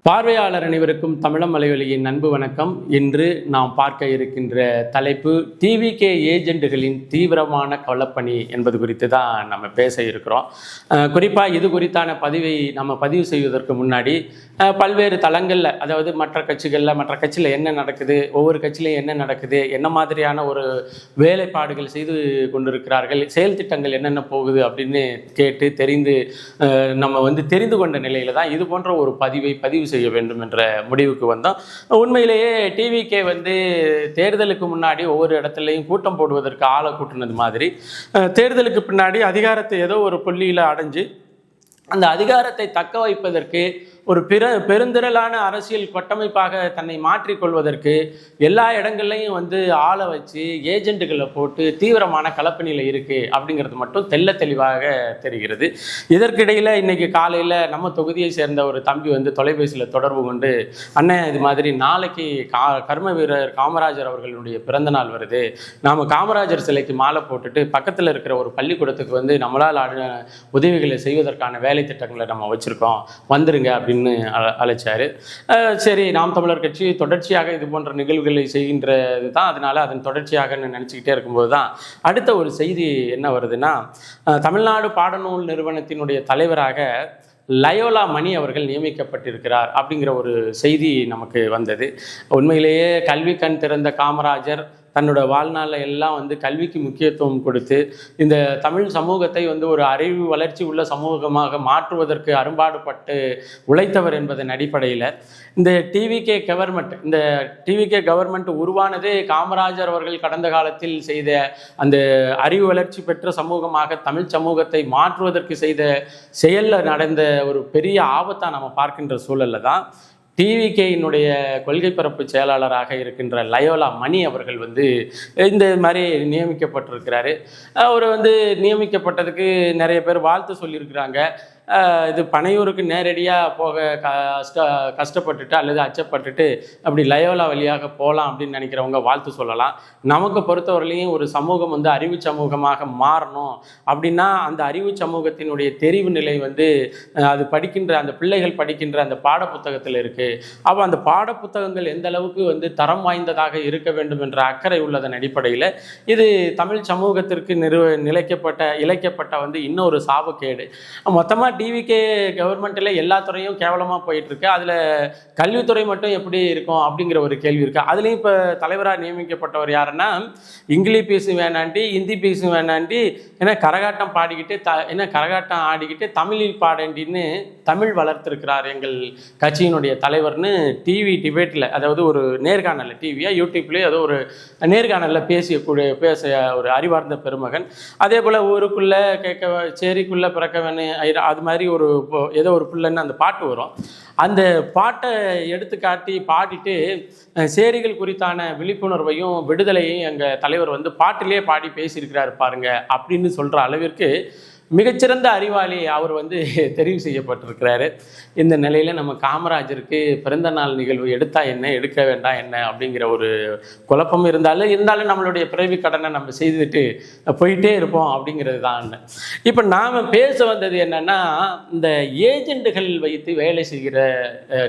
பார்வையாளர் அனைவருக்கும் தமிழம் மலைவலியின் அன்பு வணக்கம். இன்று நாம் பார்க்க இருக்கின்ற தலைப்பு டிவிகே ஏஜெண்டுகளின் தீவிரமான களப்பணி என்பது குறித்து தான் நம்ம பேச இருக்கிறோம். குறிப்பாக இது குறித்தான பதிவை நம்ம பதிவு செய்வதற்கு முன்னாடி பல்வேறு தளங்களில், அதாவது மற்ற கட்சியில் என்ன நடக்குது, ஒவ்வொரு கட்சியிலையும் என்ன நடக்குது, என்ன மாதிரியான ஒரு வேலைப்பாடுகள் செய்து கொண்டிருக்கிறார்கள், செயல் திட்டங்கள் என்னென்ன போகுது அப்படின்னு கேட்டு தெரிந்து கொண்ட நிலையில தான் இது போன்ற ஒரு பதிவு செய்ய வேண்டும் என்ற முடிவுக்கு வந்தோம். உண்மையிலேயே டிவிகே தேர்தலுக்கு முன்னாடி ஒவ்வொரு இடத்துலையும் கூட்டம் போடுவதற்கு ஆளை கூட்டினது மாதிரி தேர்தலுக்கு பின்னாடி அதிகாரத்தை ஏதோ ஒரு புள்ளியில் அடைஞ்சு அந்த அதிகாரத்தை தக்க வைப்பதற்கு ஒரு பெருந்திரளான அரசியல் கட்டமைப்பாக தன்னை மாற்றிக்கொள்வதற்கு எல்லா இடங்கள்லையும் ஆளை வச்சு ஏஜெண்டுகளை போட்டு தீவிரமான கலப்பணியில் இருக்குது அப்படிங்கிறது மட்டும் தெளிவாக தெரிகிறது. இதற்கிடையில் இன்னைக்கு காலையில் நம்ம தொகுதியை சேர்ந்த ஒரு தம்பி தொலைபேசியில் தொடர்பு கொண்டு, அண்ணன் இது மாதிரி நாளைக்கு கர்ம வீரர் காமராஜர் அவர்களுடைய பிறந்த நாள் வருது, நாம் காமராஜர் சிலைக்கு மாலை போட்டுட்டு பக்கத்தில் இருக்கிற ஒரு பள்ளிக்கூடத்துக்கு நம்மளால் உதவிகளை செய்வதற்கான வேலை திட்டங்களை நம்ம வச்சுருக்கோம், வந்துருங்க அப்படின்னு அழைச்சாரு. சரி, நாம் தமிழர் கட்சி தொடர்ச்சியாக இது போன்ற நிகழ்வுகளை செய்கின்றது தான், அதனால அதன் தொடர்ச்சியாக நினச்சிக்கிட்டே இருக்கும்போது தான் அடுத்த ஒரு செய்தி என்ன வருதுன்னா, தமிழ்நாடு பாடநூல் நிறுவனத்தினுடைய தலைவராக லயோலா மணி அவர்கள் நியமிக்கப்பட்டிருக்கிறார் அப்படிங்கிற ஒரு செய்தி நமக்கு வந்தது. உண்மையிலேயே கல்வி கண் திறந்த காமராஜர் தன்னோட வாழ்நாளில் எல்லாம் கல்விக்கு முக்கியத்துவம் கொடுத்து இந்த தமிழ் சமூகத்தை ஒரு அறிவு வளர்ச்சி உள்ள சமூகமாக மாற்றுவதற்கு அரும்பாடுபட்டு உழைத்தவர் என்பதன் அடிப்படையில் இந்த டிவிகே கவர்மெண்ட் உருவானதே காமராஜர் அவர்கள் கடந்த காலத்தில் செய்த அந்த அறிவு வளர்ச்சி பெற்ற சமூகமாக தமிழ் சமூகத்தை மாற்றுவதற்கு செய்த செயலில் நடந்த ஒரு பெரிய ஆபத்தாக நம்ம பார்க்கின்ற சூழலில் தான் டிவிகேயினுடைய கொள்கை பரப்பு செயலாளராக இருக்கின்ற லயோலா மணி அவர்கள் இந்த மாதிரி நியமிக்கப்பட்டிருக்கிறாரு. அவர் நியமிக்கப்பட்டதுக்கு நிறைய பேர் வாழ்த்து சொல்லியிருக்கிறாங்க. இது பனையூருக்கு நேரடியாக போக கஷ்டப்பட்டுட்டு அல்லது அச்சப்பட்டுட்டு அப்படி லயோலா வழியாக போகலாம் அப்படின்னு நினைக்கிறவங்க வாழ்த்து சொல்லலாம். நமக்கு பொறுத்தவரையிலையும் ஒரு சமூகம் அறிவு சமூகமாக மாறணும் அப்படின்னா அந்த அறிவு சமூகத்தினுடைய தெரிவு நிலை அது படிக்கின்ற அந்த பிள்ளைகள் படிக்கின்ற அந்த பாடப்புத்தகத்தில் இருக்குது. அப்போ அந்த பாடப்புத்தகங்கள் எந்த அளவுக்கு தரம் வாய்ந்ததாக இருக்க வேண்டும் என்ற அக்கறை உள்ளதன் அடிப்படையில் இது தமிழ் சமூகத்திற்கு இழைக்கப்பட்ட இன்னொரு சாபக்கேடு. மொத்தமாக டிவிகே கவர்மெண்ட்டில் எல்லா துறையும் கேவலமாக போயிட்டுருக்கு, அதில் கல்வித்துறை மட்டும் எப்படி இருக்கும் அப்படிங்கிற ஒரு கேள்வி இருக்குது. அதுலேயும் இப்போ தலைவராக நியமிக்கப்பட்டவர் யாருன்னா, இங்கிலீஷ் பேசும் வேணாண்டி, ஹிந்தி பேசும் வேணாண்டி, ஏன்னா கரகாட்டம் பாடிக்கிட்டு கரகாட்டம் ஆடிக்கிட்டு தமிழில் பாடண்டின்னு தமிழ் வளர்த்துருக்கிறார் எங்கள் கட்சியினுடைய தலைவர்னு டிவி டிபேட்டில், அதாவது ஒரு நேர்காணலில், டிவியா யூடியூப்லேயே ஏதோ ஒரு நேர்காணலில் பேச ஒரு அறிவார்ந்த பெருமகன். அதே போல் ஊருக்குள்ளே சேரிக்குள்ளே பிறக்க வேணும் அது மாதிரி ஏதோ ஒரு பிள்ளைன்னு அந்த பாட்டு வரும். அந்த பாட்டை எடுத்துக்காட்டி பாடிட்டு சேரிகள் குறித்தான விழிப்புணர்வையும் விடுதலையும் எங்கள் தலைவர் பாட்டிலே பாடி பேசியிருக்கிறாரு பாருங்க அப்படின்னு சொல்கிற அளவிற்கு மிகச்சிறந்த அறிவாளி அவர் தெரிவு செய்யப்பட்டிருக்கிறாரு. இந்த நிலையில் நம்ம காமராஜருக்கு பிறந்த நாள் நிகழ்வு எடுத்தா என்ன, எடுக்க வேண்டாம் என்ன அப்படிங்கிற ஒரு குழப்பம் இருந்தாலும் நம்மளுடைய பிறவி கடனை நம்ம செய்துட்டு போயிட்டே இருப்போம் அப்படிங்கிறது தான். இப்போ நாம் பேச வந்தது என்னென்னா, இந்த ஏஜெண்டுகள் வைத்து வேலை செய்கிற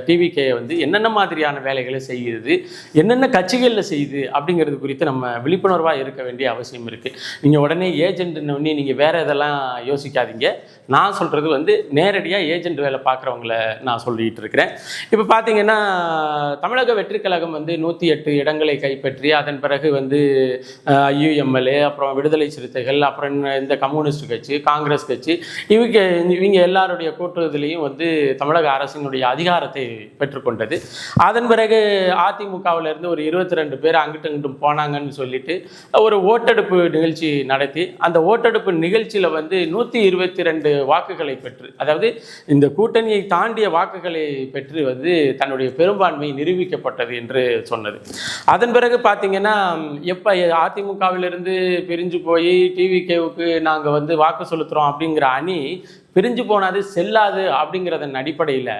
டிவிகே என்னென்ன மாதிரியான வேலைகளை செய்யுது, என்னென்ன கட்சிகளில் செய்யுது அப்படிங்கிறது குறித்து நம்ம விழிப்புணர்வாக இருக்க வேண்டிய அவசியம் இருக்குது. நீங்கள் உடனே ஏஜெண்டுன்னு நீங்கள் வேறு இதெல்லாம் யோசிக்காதீங்க. நான் சொல்கிறது நேரடியாக ஏஜெண்ட் வேலை பார்க்குறவங்கள நான் சொல்லிகிட்டு இருக்கிறேன். இப்போ பார்த்தீங்கன்னா, தமிழக வெற்றி கழகம் 108 இடங்களை கைப்பற்றி அதன் பிறகு IUMLA, அப்புறம் விடுதலை சிறுத்தைகள், அப்புறம் இந்த கம்யூனிஸ்ட் கட்சி, காங்கிரஸ் கட்சி, இவங்க எல்லாருடைய கூட்டுறதுலேயும் தமிழக அரசினுடைய அதிகாரத்தை பெற்றுக்கொண்டது. அதன் பிறகு அதிமுகவிலேருந்து ஒரு 22 பேர் அங்கிட்டு இங்கிட்டும் போனாங்கன்னு சொல்லிட்டு ஒரு ஓட்டெடுப்பு நிகழ்ச்சி நடத்தி அந்த ஓட்டெடுப்பு நிகழ்ச்சியில் 122 வாக்குகளை பெற்று, அதாவது இந்த கூட்டணியை தாண்டிய வாக்குகளை பெற்று தன்னுடைய பெரும்பான்மை நிரூபிக்கப்பட்டது என்று சொன்னது. அதன் பிறகு பார்த்தீங்கன்னா, எப்போ அதிமுகவிலிருந்து பிரிஞ்சு போய் டிவிகேவுக்கு நாங்கள் வாக்கு செலுத்துகிறோம் அப்படிங்கிற அணி பிரிஞ்சு போனது செல்லாது அப்படிங்கிறதன் அடிப்படையில்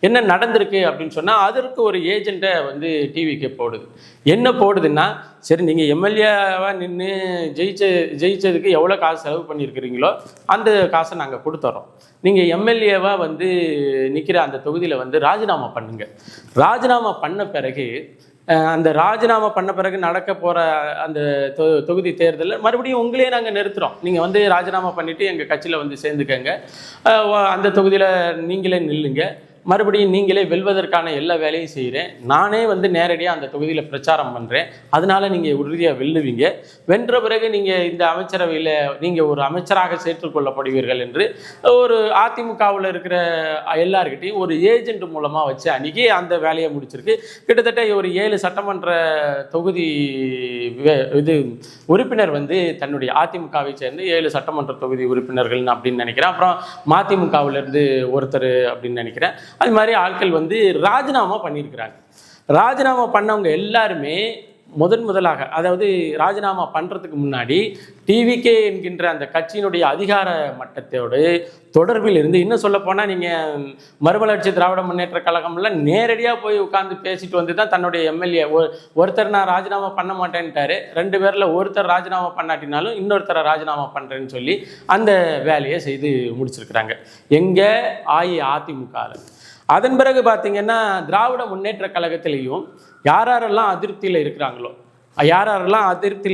என்ன நடந்திருக்கு அப்படின்னு சொன்னால் அதற்கு ஒரு ஏஜெண்ட்டை வந்து டிவிக்கு போடுது. என்ன போடுதுன்னா, சரி நீங்கள் எம்எல்ஏவாக நின்று ஜெயிச்சதுக்கு எவ்வளோ காசு செலவு பண்ணியிருக்கிறீங்களோ அந்த காசை நாங்கள் கொடுத்துட்றோம். நீங்கள் எம்எல்ஏவாக வந்து நிற்கிற அந்த தொகுதியில் வந்து ராஜினாமா பண்ணுங்கள். ராஜினாமா பண்ண பிறகு அந்த ராஜினாமா பண்ண பிறகு நடக்க போகிற அந்த தொகுதி தேர்தலில் மறுபடியும் உங்களே நாங்கள் நிறுத்துகிறோம். நீங்கள் வந்து ராஜினாமா பண்ணிவிட்டு எங்கள் கட்சியில் வந்து சேர்ந்துக்கங்க, அந்த தொகுதியில் நீங்களே நில்லுங்க, மறுபடியும் நீங்களே வெல்வதற்கான எல்லா வேலையும் செய்கிறேன், நானே வந்து நேரடியாக அந்த தொகுதியில் பிரச்சாரம் பண்ணுறேன், அதனால் நீங்கள் உறுதியாக வெல்லுவீங்க, வென்ற பிறகு நீங்கள் இந்த அமைச்சரவையில் நீங்கள் ஒரு அமைச்சராக சேர்த்துக்கொள்ளப்படுவீர்கள் என்று ஒரு அதிமுகவில் இருக்கிற எல்லார்கிட்டையும் ஒரு ஏஜென்ட் மூலமாக வச்சு அன்றைக்கி அந்த வேலையை முடிச்சிருக்கு. கிட்டத்தட்ட ஒரு 7 சட்டமன்ற தொகுதி இது உறுப்பினர் வந்து தன்னுடைய அதிமுகவை சேர்ந்து 7 சட்டமன்ற தொகுதி உறுப்பினர்கள் அப்படின்னு நினைக்கிறேன். அப்புறம் மதிமுகவிலேருந்து ஒருத்தர் அப்படின்னு நினைக்கிறேன். அது மாதிரி ஆட்கள் வந்து ராஜினாமா பண்ணியிருக்கிறாங்க. ராஜினாமா பண்ணவங்க எல்லாருமே முதலாக, அதாவது ராஜினாமா பண்ணுறதுக்கு முன்னாடி டிவிகே என்கின்ற அந்த கட்சியினுடைய அதிகார மட்டத்தோடு தொடர்பில் இருந்து, இன்னும் சொல்லப்போனால் நீங்கள் மறுமலர்ச்சி திராவிட முன்னேற்ற கழகம்லாம் நேரடியாக போய் உட்காந்து பேசிட்டு வந்து தான் தன்னுடைய எம்எல்ஏ ஒருத்தர் நான் ராஜினாமா பண்ண மாட்டேன்ட்டாரு, 2 பேரில் ஒருத்தர் ராஜினாமா பண்ணாட்டினாலும் இன்னொருத்தரை ராஜினாமா பண்ணுறேன்னு சொல்லி அந்த வேலையை செய்து முடிச்சிருக்கிறாங்க எங்கே அஇஅதிமுகவில். அதன் பிறகு பார்த்தீங்கன்னா திராவிட முன்னேற்ற கழகத்திலையும் யாரெல்லாம் அதிருப்தியில்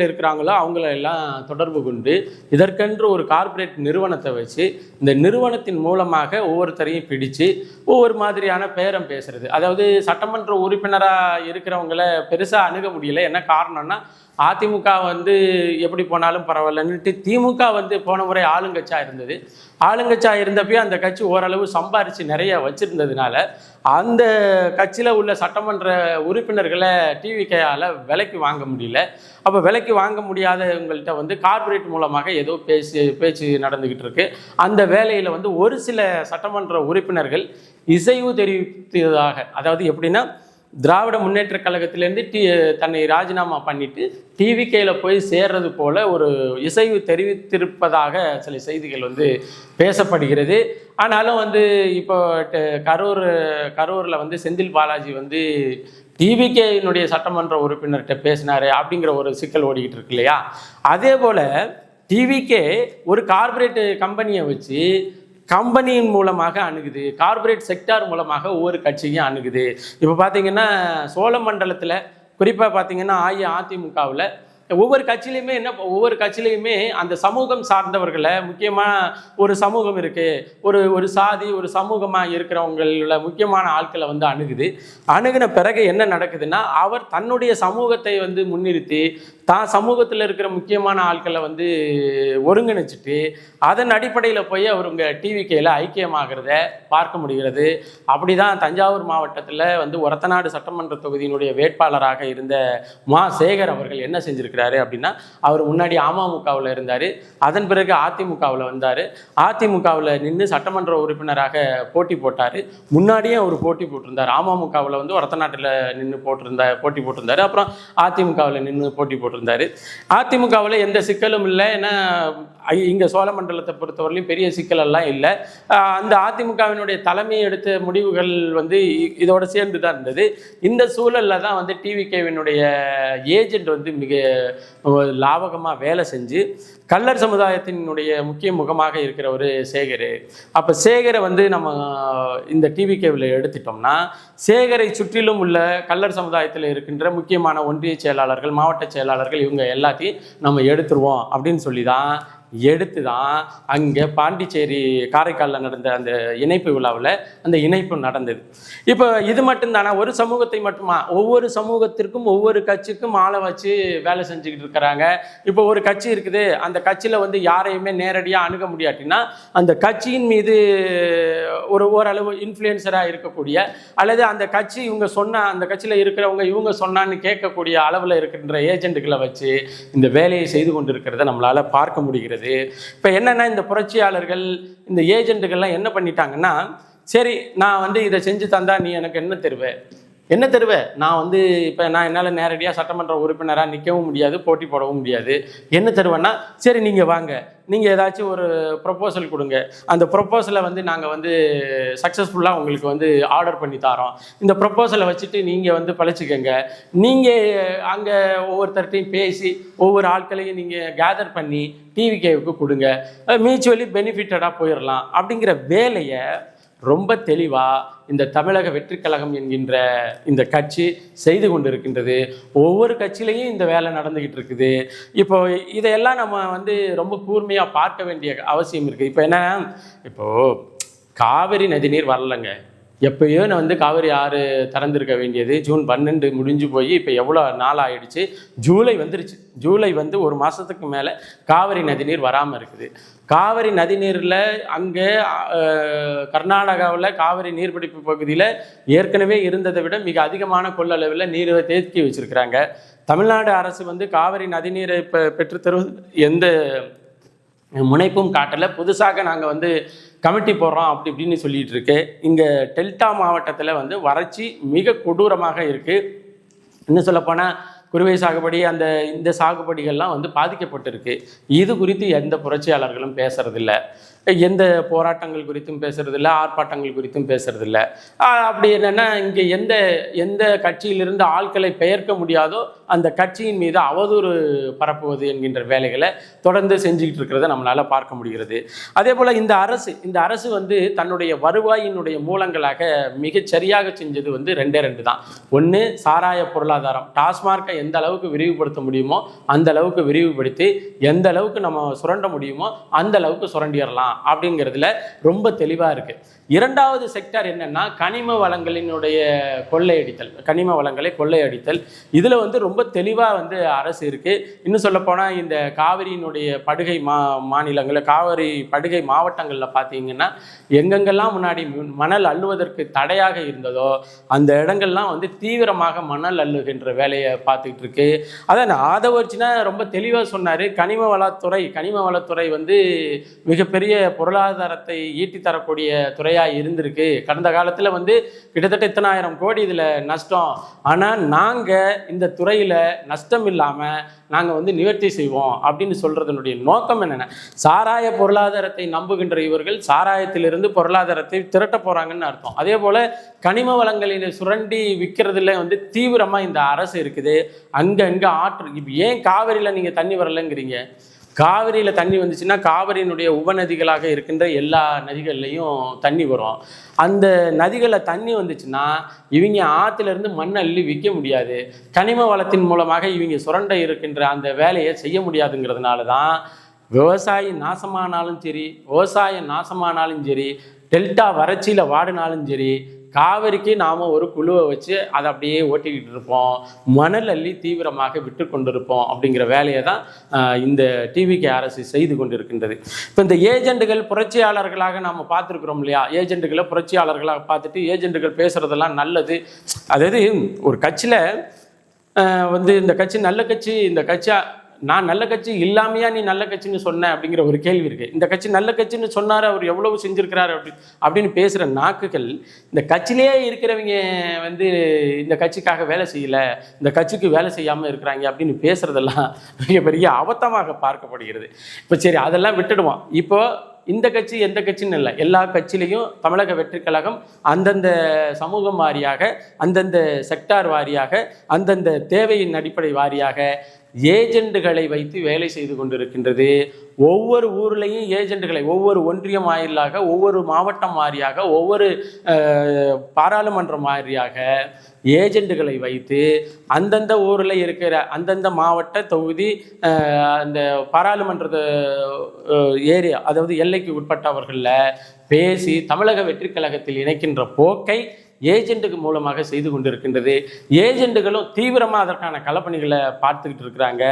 இருக்கிறாங்களோ அவங்களெல்லாம் தொடர்பு கொண்டு இதற்கென்று ஒரு கார்ப்பரேட் நிறுவனத்தை வச்சு இந்த நிறுவனத்தின் மூலமாக ஒவ்வொருத்தரையும் பிடிச்சு ஒவ்வொரு மாதிரியான பேரம் பேசுறது. அதாவது சட்டமன்ற உறுப்பினராக இருக்கிறவங்கள பெருசாக அணுக முடியல. என்ன காரணம்னா, அதிமுக வந்து எப்படி போனாலும் பரவாயில்லன்னுட்டு திமுக வந்து போன முறை ஆளுங்கட்சியாக இருந்தது. ஆளுங்கட்சியாக இருந்தப்போ அந்த கட்சி ஓரளவு சம்பாரித்து நிறைய வச்சுருந்ததுனால அந்த கட்சியில் உள்ள சட்டமன்ற உறுப்பினர்களை டிவிகேயால் விலைக்கு வாங்க முடியல. அப்போ விலைக்கு வாங்க முடியாதவங்கள்ட்ட வந்து கார்ப்பரேட் மூலமாக ஏதோ பேச்சு நடந்துக்கிட்டு இருக்கு. அந்த வேலையில் வந்து ஒரு சில சட்டமன்ற உறுப்பினர்கள் இசைவு தெரிவித்ததாக, அதாவது எப்படின்னா, திராவிட முன்னேற்ற கழகத்திலேருந்து தன்னை ராஜினாமா பண்ணிட்டு டிவிகேயில் போய் சேர்றது போல ஒரு இசைவு தெரிவித்திருப்பதாக சில செய்திகள் வந்து பேசப்படுகிறது. ஆனாலும் வந்து இப்போ கரூரில் வந்து செந்தில் பாலாஜி வந்து டிவிகேயினுடைய சட்டமன்ற உறுப்பினர்கிட்ட பேசினார் அப்படிங்கிற ஒரு சிக்கல் ஓடிக்கிட்டு இருக்கு இல்லையா. அதே போல் டிவிகே ஒரு கார்ப்பரேட் கம்பெனியை வச்சு கம்பெனியின் மூலமாக அணுகுது, கார்ப்பரேட் செக்டார் மூலமாக ஒவ்வொரு கட்சியும் அணுகுது. இப்போ பார்த்தீங்கன்னா சோழமண்டலத்தில் குறிப்பாக பார்த்தீங்கன்னா அஇஅதிமுகவில் ஒவ்வொரு கட்சியிலையுமே அந்த சமூகம் சார்ந்தவர்களை, முக்கியமாக ஒரு சமூகம் இருக்குது, ஒரு சாதி, ஒரு சமூகமாக இருக்கிறவங்கள முக்கியமான ஆட்களை வந்து அணுகின பிறகு என்ன நடக்குதுன்னா, அவர் தன்னுடைய சமூகத்தை வந்து முன்னிறுத்தி தான் சமூகத்தில் இருக்கிற முக்கியமான ஆட்களை வந்து ஒருங்கிணைச்சிட்டு அதன் அடிப்படையில் போய் அவருங்க டிவிகேயில் ஐக்கியமாகிறத பார்க்க முடிகிறது. அப்படி தான் தஞ்சாவூர் மாவட்டத்தில் வந்து ஒரத்தநாடு சட்டமன்ற தொகுதியினுடைய வேட்பாளராக இருந்த மா சேகர் அவர்கள் என்ன செஞ்சுருக்கிறாரு அப்படின்னா, அவர் முன்னாடி அமமுகவில் இருந்தார், அதன் பிறகு அதிமுகவில் வந்தார், அதிமுகவில் நின்று சட்டமன்ற உறுப்பினராக போட்டி போட்டார். முன்னாடியே அவர் போட்டி போட்டிருந்தார், அமமுகவில் வந்து ஒரத்தநாட்டில் நின்று போட்டி போட்டிருந்தார், அப்புறம் அதிமுகவில் நின்று போட்டி போட்டிருந்தார். அதிமுகவில் எந்த சிக்கலும் இல்லை, ஏன்னா இங்கே சோழமண்டலத்தை பொறுத்தவரையிலும் பெரிய சிக்கலெல்லாம் இல்லை. அந்த அதிமுகவினுடைய தலைமை எடுத்த முடிவுகள் வந்து இதோட சேர்ந்து தான் இருந்தது. இந்த சூழலில் தான் வந்து டிவிகேவினுடைய ஏஜெண்ட் வந்து மிக லாபகமாக வேலை செஞ்சு கல்லர் சமுதாயத்தினுடைய முக்கிய முகமாக இருக்கிற ஒரு சேகர். அப்போ சேகரை வந்து நம்ம இந்த டிவிகேவில் எடுத்துட்டோம்னா, சேகரை சுற்றிலும் உள்ள கல்லர் சமுதாயத்தில் இருக்கின்ற முக்கியமான ஒன்றிய செயலாளர்கள், மாவட்ட செயலாளர்கள், இவங்க எல்லாத்தையும் நம்ம எடுத்துருவோம் அப்படின்னு சொல்லி தான் அங்கே பாண்டிச்சேரி காரைக்காலில் நடந்த அந்த இணைப்பு விழாவில் அந்த இணைப்பு நடந்தது. இப்போ இது மட்டும்தானா, ஒரு சமூகத்தை மட்டுமா, ஒவ்வொரு சமூகத்திற்கும் ஒவ்வொரு கட்சிக்கும் ஆளை வச்சு வேலை செஞ்சுக்கிட்டு இருக்கிறாங்க. இப்போ ஒரு கட்சி இருக்குது, அந்த கட்சியில் வந்து யாரையுமே நேரடியாக அணுக முடியாட்டினா அந்த கட்சியின் மீது ஓரளவு இன்ஃப்ளூயன்சராக இருக்கக்கூடிய, அல்லது அந்த கட்சி அந்த கட்சியில் இருக்கிறவங்க இவங்க சொன்னான்னு கேட்கக்கூடிய அளவில் இருக்கின்ற ஏஜென்ட்டுகளை வச்சு இந்த வேலையை செய்து கொண்டு இருக்கிறத நம்மளால் பார்க்க முடிகிறது. இப்போ என்னன்னா, இந்த புரட்சியாளர்கள், இந்த ஏஜென்ட்டுகள்லாம் என்ன பண்ணிட்டாங்கன்னா, சரி நான் வந்து இதை செஞ்சு தந்தா நீ எனக்கு என்ன தருவே, என்ன தருவேன்? நான் வந்து இப்போ நான் என்னால் நேரடியாக சட்டமன்ற உறுப்பினராக நிற்கவும் முடியாது, போட்டி போடவும் முடியாது. என்ன தருவேன்னா, சரி நீங்கள் வாங்க, நீங்கள் ஏதாச்சும் ஒரு ப்ரொப்போசல் கொடுங்க, அந்த ப்ரொப்போசலை வந்து நாங்கள் வந்து சக்ஸஸ்ஃபுல்லாக உங்களுக்கு வந்து ஆர்டர் பண்ணி தரோம், இந்த ப்ரொப்போசலை வச்சுட்டு நீங்கள் வந்து பழிச்சிக்கங்க, நீங்கள் அங்கே ஒவ்வொருத்தர்கிட்டையும் பேசி ஒவ்வொரு ஆட்களையும் நீங்கள் கேதர் பண்ணி டிவிகேவுக்கு கொடுங்க, மியூச்சுவலி பெனிஃபிட்டடாக போயிடலாம் அப்படிங்கிற வேலையை ரொம்ப தெளிவாக இந்த தமிழக வெற்றிக் கழகம் என்கின்ற இந்த கட்சி செய்து கொண்டிருக்கின்றது. ஒவ்வொரு கட்சியிலையும் இந்த வேலை நடந்துக்கிட்டு இருக்குது. இப்போ இதையெல்லாம் நம்ம வந்து ரொம்ப கூர்மையாக பார்க்க வேண்டிய அவசியம் இருக்குது. இப்போ என்ன, இப்போது காவிரி நதிநீர் வரலைங்க, எப்பயோ நான் வந்து காவிரி ஆறு திறந்திருக்க வேண்டியது ஜூன் 12 முடிஞ்சு போய் இப்போ எவ்வளோ நாள் ஆகிடுச்சு, ஜூலை வந்துருச்சு. ஜூலை வந்து ஒரு மாதத்துக்கு மேலே காவிரி நதிநீர் வராமல் இருக்குது. காவிரி நதிநீரில் அங்கே கர்நாடகாவில் காவிரி நீர்பிடிப்பு பகுதியில் ஏற்கனவே இருந்ததை விட மிக அதிகமான கொள்ளளவில் நீரை தேக்கி வச்சுருக்கிறாங்க. தமிழ்நாடு அரசு வந்து காவிரி நதிநீரை இப்போ பெற்றுத்தருவது எந்த முனைப்பும் காட்டலை. புதுசாக நாங்கள் வந்து கமிட்டி போடுறோம் அப்படி இப்படின்னு சொல்லிட்டு இருக்கு. இங்கே டெல்டா மாவட்டத்தில் வந்து வறட்சி மிக கொடூரமாக இருக்குது. இன்னும் சொல்லப்போனால் குறுவை சாகுபடி இந்த சாகுபடிகள்லாம் வந்து பாதிக்கப்பட்டிருக்கு. இது குறித்து எந்த புரட்சியாளர்களும் பேசுறதில்ல, எந்த போராட்டங்கள் குறித்தும் பேசுறதில்ல, ஆர்ப்பாட்டங்கள் குறித்தும் பேசுறதில்ல. அப்படி என்னென்னா, இங்கே எந்த கட்சியிலிருந்து ஆட்களை பெயர்க்க முடியாதோ அந்த கட்சியின் மீது அவதூறு பரப்புவது என்கின்ற வேலைகளை தொடர்ந்து செஞ்சுக்கிட்டு இருக்கிறத நம்மளால் பார்க்க முடிகிறது. அதே போல் இந்த அரசு வந்து தன்னுடைய வருவாயினுடைய மூலங்களாக மிகச்சரியாக செஞ்சது வந்து ரெண்டு தான். ஒன்று, சாராய பொருளாதாரம். டாஸ்மார்க்கை எந்த அளவுக்கு விரிவுபடுத்த முடியுமோ அந்த அளவுக்கு விரிவுபடுத்தி எந்த அளவுக்கு நம்ம சுரண்ட முடியுமோ அந்த அளவுக்கு சுரண்டிடலாம் அப்படிங்கிறதுல ரொம்ப தெளிவாக இருக்குது. இரண்டாவது செக்டர் என்னன்னா, கனிம வளங்களினுடைய கொள்ளையடித்தல், கனிம வளங்களை கொள்ளையடித்தல். இதில் வந்து ரொம்ப தெளிவாக வந்து அரசு இருக்குது. இன்னும் சொல்லப்போனால் இந்த காவிரியினுடைய படுகை மாநிலங்களில், காவிரி படுகை மாவட்டங்களில் பார்த்தீங்கன்னா, எங்கெங்கெல்லாம் முன்னாடி மணல் அள்ளுவதற்கு தடையாக இருந்ததோ அந்த இடங்கள்லாம் வந்து தீவிரமாக மணல் அள்ளுகின்ற வேலையை பார்த்துக்கிட்டு இருக்கு. அதான் ஆதவர்ச்சினா ரொம்ப தெளிவாக சொன்னார். கனிம வளத்துறை வந்து மிகப்பெரிய பொருளாதாரத்தை ஈட்டி தரக்கூடிய துறையாக இருந்திருக்கு. கடந்த காலத்தில் வந்து கிட்டத்தட்ட 1000 கோடி இதில் நஷ்டம். ஆனால் நாங்கள் இந்த துறையில் நஷ்டம் இல்லாமல் நாங்கள் வந்து நிவர்த்தி செய்வோம் அப்படின்னு சொல்கிறதனுடைய நோக்கம் என்னென்ன, சாராய பொருளாதாரத்தை நம்புகின்ற இவர்கள் சாராயத்திலிருந்து பொருளாதாரத்தை திரட்ட போகிறாங்கன்னு அர்த்தம். அதே போல் கனிம வளங்களில் சுரண்டி விற்கிறதுல வந்து தீவிரமாக இந்த அரசு இருக்குது. அங்கே ஆற்று, இப்போ ஏன் காவிரியில் நீங்கள் தண்ணி வரலைங்கிறீங்க? காவிரியில் தண்ணி வந்துச்சுன்னா காவிரியினுடைய உபநதிகளாக இருக்கின்ற எல்லா நதிகள்லையும் தண்ணி வரும். அந்த நதிகளில் தண்ணி வந்துச்சுன்னா இவங்க ஆற்றுலேருந்து மண் அள்ளி விற்க முடியாது. கனிம வளத்தின் மூலமாக இவங்க சுரண்ட இருக்கின்ற அந்த வேலையை செய்ய முடியாதுங்கிறதுனால தான் விவசாயம் நாசமானாலும் சரி, டெல்டா வறட்சியில் வாடினாலும் சரி, காவிரிக்கு நாம் ஒரு குழுவை வச்சு அதை அப்படியே ஓட்டிக்கிட்டு இருப்போம், மணல் அள்ளி தீவிரமாக விட்டு கொண்டிருப்போம் அப்படிங்கிற வேலையை தான் இந்த டிவிகே அரசு செய்து கொண்டிருக்கின்றது. இப்போ இந்த ஏஜெண்டுகள் புரட்சியாளர்களாக நாம் பார்த்துருக்குறோம் இல்லையா? ஏஜெண்டுகளை புரட்சியாளர்களாக பார்த்துட்டு ஏஜெண்டுகள் பேசுகிறதெல்லாம் நல்லது. அதாவது ஒரு கட்சியில் வந்து இந்த கட்சி நல்ல கட்சி, இந்த கட்சி நான் நல்ல கட்சி இல்லாமையா நீ நல்ல கட்சின்னு சொன்ன அப்படிங்கிற ஒரு கேள்வி இருக்குது. இந்த கட்சி நல்ல கட்சின்னு சொன்னார், அவர் எவ்வளவு செஞ்சுருக்கிறாரு அப்படின்னு பேசுகிற நாக்குகள் இந்த கட்சியிலே இருக்கிறவங்க வந்து இந்த கட்சிக்காக வேலை செய்யலை, இந்த கட்சிக்கு வேலை செய்யாமல் இருக்கிறாங்க அப்படின்னு பேசுகிறதெல்லாம் பெரிய அபத்தமாக பார்க்கப்படுகிறது. இப்போ சரி, அதெல்லாம் விட்டுடுவோம். இப்போ இந்த கட்சி எந்த கட்சின்னு இல்லை, எல்லா கட்சியிலையும் தமிழக வெற்றிக் கழகம் அந்தந்த சமூகம் வாரியாக, அந்தந்த செக்டார் வாரியாக, அந்தந்த தேவையின் அடிப்படை வாரியாக ஏஜெண்டுகளை வைத்து வேலை செய்து கொண்டிருக்கின்றது. ஒவ்வொரு ஊர்லேயும் ஏஜெண்டுகளை, ஒவ்வொரு ஒன்றியம் வாயிலாக, ஒவ்வொரு மாவட்டம் வாரியாக, ஒவ்வொரு பாராளுமன்றம் வாரியாக ஏஜெண்டுகளை வைத்து அந்தந்த ஊரில் இருக்கிற அந்தந்த மாவட்ட தொகுதி அந்த பாராளுமன்ற ஏரியா, அதாவது எல்லைக்கு உட்பட்டவர்களில் பேசி தமிழக வெற்றிக் கழகத்தில் இணைக்கின்ற போக்கை ஏஜெண்டுக்கு மூலமாக செய்து கொண்டிருக்கின்றது. ஏஜெண்டுகளும் தீவிரமாக அதற்கான களப்பணிகளை பார்த்துக்கிட்டு இருக்கிறாங்க.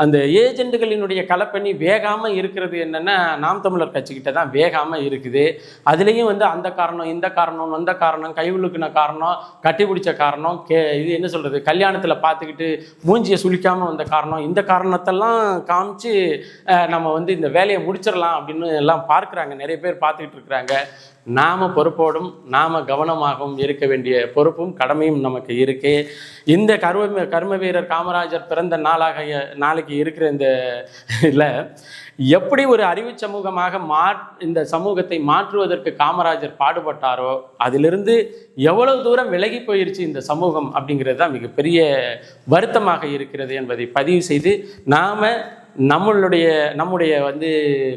அந்த ஏஜெண்டுகளினுடைய களப்பணி வேகாமல் இருக்கிறது என்னென்னா, நாம் தமிழர் கட்சிக்கிட்ட தான் வேகாமல் இருக்குது. அதுலேயும் வந்து அந்த காரணம், இந்த காரணம், வந்த காரணம், கைவிழுக்கின காரணம், கட்டிப்பிடிச்ச காரணம், இது என்ன சொல்கிறது, கல்யாணத்தில் பார்த்துக்கிட்டு மூஞ்சியை சுளிக்காமல் வந்த காரணம், இந்த காரணத்தெல்லாம் காமிச்சு நம்ம வந்து இந்த வேலையை முடிச்சிடலாம் அப்படின்னு எல்லாம் பார்க்குறாங்க. நிறைய பேர் பார்த்துக்கிட்டு இருக்கிறாங்க. நாம் பொறுப்போடும் நாம் கவனமாகவும் இருக்க வேண்டிய பொறுப்பும் கடமையும் நமக்கு இருக்கு. இந்த கர்ம வீரர் காமராஜர் பிறந்த நாளைக்கு இருக்கிற இந்த இதில் எப்படி ஒரு அறிவு சமூகமாக இந்த சமூகத்தை மாற்றுவதற்கு காமராஜர் பாடுபட்டாரோ அதிலிருந்து எவ்வளவு தூரம் விலகி போயிருச்சு இந்த சமூகம் அப்படிங்கிறது தான் மிகப்பெரிய வருத்தமாக இருக்கிறது என்பதை பதிவு செய்து நாம் நம்முடைய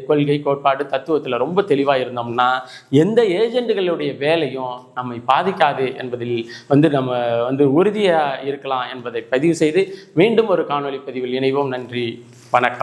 கொள்கை கோட்பாடு தத்துவத்தில் ரொம்ப தெளிவாக இருந்தோம்னா எந்த ஏஜெண்டுகளுடைய வேலையும் நம்மை பாதிக்காது என்பதில் நம்ம உறுதியாக இருக்கலாம் என்பதை பதிவு செய்து மீண்டும் ஒரு காணொளி பதிவில் இணைவோம். நன்றி, வணக்கம்.